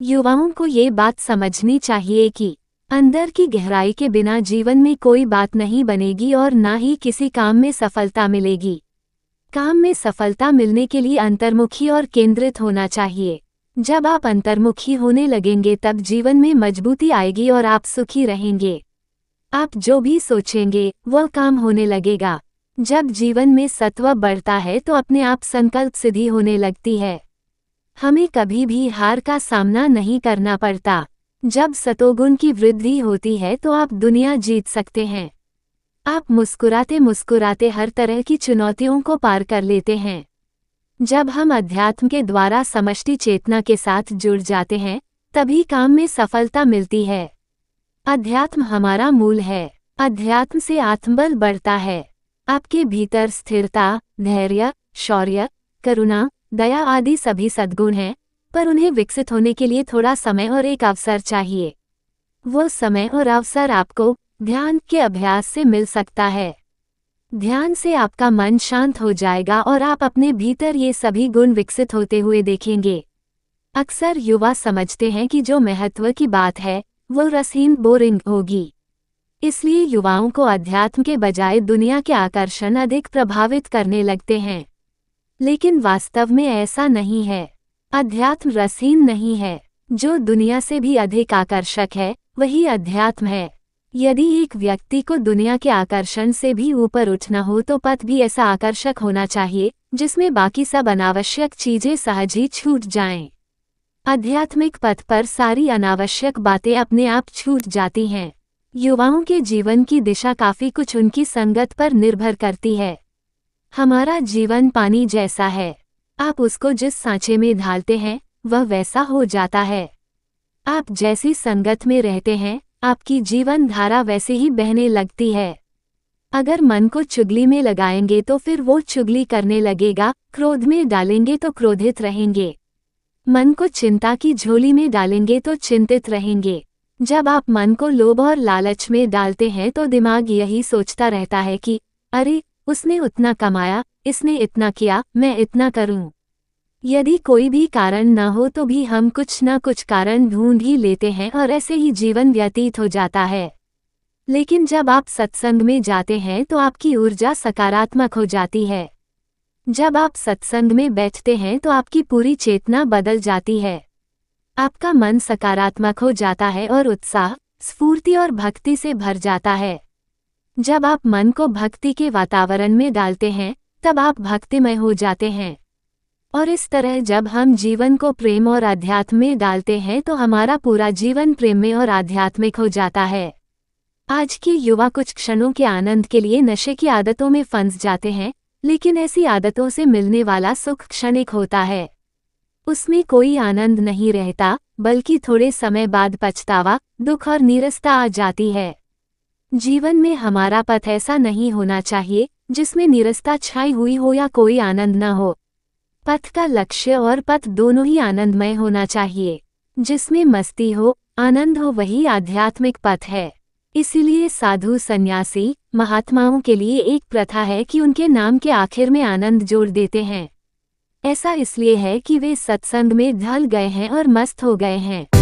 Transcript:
युवाओं को ये बात समझनी चाहिए कि अंदर की गहराई के बिना जीवन में कोई बात नहीं बनेगी और ना ही किसी काम में सफलता मिलेगी। काम में सफलता मिलने के लिए अंतर्मुखी और केंद्रित होना चाहिए। जब आप अंतर्मुखी होने लगेंगे तब जीवन में मजबूती आएगी और आप सुखी रहेंगे। आप जो भी सोचेंगे वह काम होने लगेगा। जब जीवन में सत्व बढ़ता है तो अपने आप संकल्प सिद्धि होने लगती है। हमें कभी भी हार का सामना नहीं करना पड़ता। जब सतोगुण की वृद्धि होती है तो आप दुनिया जीत सकते हैं। आप मुस्कुराते मुस्कुराते हर तरह की चुनौतियों को पार कर लेते हैं। जब हम अध्यात्म के द्वारा समष्टि चेतना के साथ जुड़ जाते हैं तभी काम में सफलता मिलती है। अध्यात्म हमारा मूल है। अध्यात्म से आत्मबल बढ़ता है। आपके भीतर स्थिरता, धैर्य, शौर्य, करुणा, दया आदि सभी सद्गुण हैं, पर उन्हें विकसित होने के लिए थोड़ा समय और एक अवसर चाहिए। वो समय और अवसर आपको ध्यान के अभ्यास से मिल सकता है। ध्यान से आपका मन शांत हो जाएगा और आप अपने भीतर ये सभी गुण विकसित होते हुए देखेंगे। अक्सर युवा समझते हैं कि जो महत्व की बात है वो रसहीन बोरिंग होगी। इसलिए युवाओं को अध्यात्म के बजाय दुनिया के आकर्षण अधिक प्रभावित करने लगते हैं। लेकिन वास्तव में ऐसा नहीं है। अध्यात्म रसहीन नहीं है। जो दुनिया से भी अधिक आकर्षक है वही अध्यात्म है। यदि एक व्यक्ति को दुनिया के आकर्षण से भी ऊपर उठना हो तो पथ भी ऐसा आकर्षक होना चाहिए जिसमें बाकी सब अनावश्यक चीजें सहज ही छूट जाएं। आध्यात्मिक पथ पर सारी अनावश्यक बातें अपने आप छूट जाती हैं। युवाओं के जीवन की दिशा काफी कुछ उनकी संगत पर निर्भर करती है। हमारा जीवन पानी जैसा है। आप उसको जिस सांचे में ढालते हैं वह वैसा हो जाता है। आप जैसी संगत में रहते हैं आपकी जीवन धारा वैसे ही बहने लगती है। अगर मन को चुगली में लगाएंगे तो फिर वो चुगली करने लगेगा। क्रोध में डालेंगे तो क्रोधित रहेंगे। मन को चिंता की झोली में डालेंगे तो चिंतित रहेंगे। जब आप मन को लोभ और लालच में डालते हैं तो दिमाग यही सोचता रहता है कि अरे उसने उतना कमाया, इसने इतना किया, मैं इतना करूं। यदि कोई भी कारण न हो तो भी हम कुछ न कुछ कारण ढूंढ ही लेते हैं और ऐसे ही जीवन व्यतीत हो जाता है। लेकिन जब आप सत्संग में जाते हैं तो आपकी ऊर्जा सकारात्मक हो जाती है। जब आप सत्संग में बैठते हैं तो आपकी पूरी चेतना बदल जाती है। आपका मन सकारात्मक हो जाता है और उत्साह, स्फूर्ति और भक्ति से भर जाता है। जब आप मन को भक्ति के वातावरण में डालते हैं तब आप भक्तिमय हो जाते हैं। और इस तरह जब हम जीवन को प्रेम और आध्यात्म में डालते हैं तो हमारा पूरा जीवन प्रेम में और आध्यात्मिक हो जाता है। आज के युवा कुछ क्षणों के आनंद के लिए नशे की आदतों में फंस जाते हैं, लेकिन ऐसी आदतों से मिलने वाला सुख क्षणिक होता है। उसमें कोई आनंद नहीं रहता, बल्कि थोड़े समय बाद पछतावा, दुख और नीरसता आ जाती है। जीवन में हमारा पथ ऐसा नहीं होना चाहिए जिसमें नीरसता छाई हुई हो या कोई आनंद न हो। पथ का लक्ष्य और पथ दोनों ही आनंदमय होना चाहिए। जिसमें मस्ती हो, आनंद हो वही आध्यात्मिक पथ है। इसीलिए साधु, सन्यासी, महात्माओं के लिए एक प्रथा है कि उनके नाम के आखिर में आनंद जोड़ देते हैं। ऐसा इसलिए है कि वे सत्संग में ढल गए हैं और मस्त हो गए हैं।